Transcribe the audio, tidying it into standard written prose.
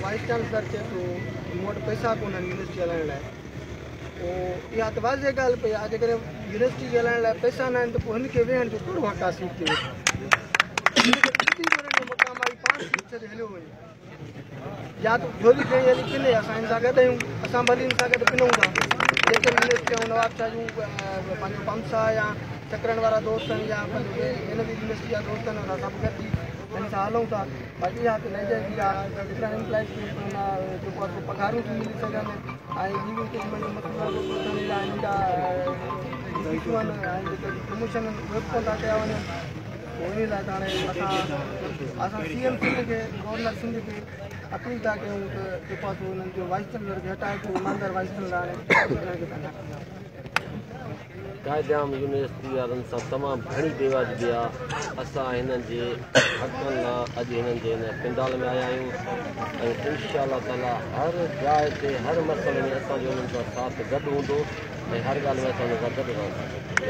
Wise chancellor चे तो मूं वटि पैसा कोन यूनिवर्सिटी हलाइण लाइ पोइ इहा त वाज़े ॻाल्हि पई आहे जेकॾहिं यूनिवर्सिटी हलाइण लाइ पैसा न आहिनि त पोइ हिनखे वेहण जो कहिड़ो हक़ आहे सीट ते मक़ाम आई 5 सीट ते हलियो वञे या त जोरी खणी हली किने असां हिन सां गॾु आहियूं असां भली हिन सां गॾु पिनूं था जेके यूनिवर्सिटी ऐं नवाब शाह जूं पंहिंजो पमसा या चकरनि वारा दोस्त आहिनि या पंहिंजो हिन बि यूनिवर्सिटी जा दोस्त आहिनि असां सभु गॾु हिन सां हलूं था बाक़ी इहा त नैजेंसी आहे जेतिरा एम्प्लॉइज़ जेको आहे पघारूं थी मिली सघनि ऐं ॿी कुझु मसइला इशू आहिनि ऐं जेके प्रमोशन उहे बि कोन था कया वञनि पोइ इन लाइ त हाणे असां CM सिंध खे गवर्नर सिंध खे अपील था कयूं त जेको आहे हुननि जो वाइस चांसलर खे हटाए थो ईमानदार वाइस चांसलर क़ाइदाम यूनिवर्सिटी वारनि सां तमामु घणी बेवाजिबी आहे असां हिननि जे हक़नि लाइ अॼु हिननि जे हिन पिंडाल में आया आहियूं ऐं इंशा ताला हर जाइ ते हर मसइले में असांजो हुननि सां साथ गॾु हूंदो ऐं हर ॻाल्हि में असां हुन सां गॾु रहंदासीं।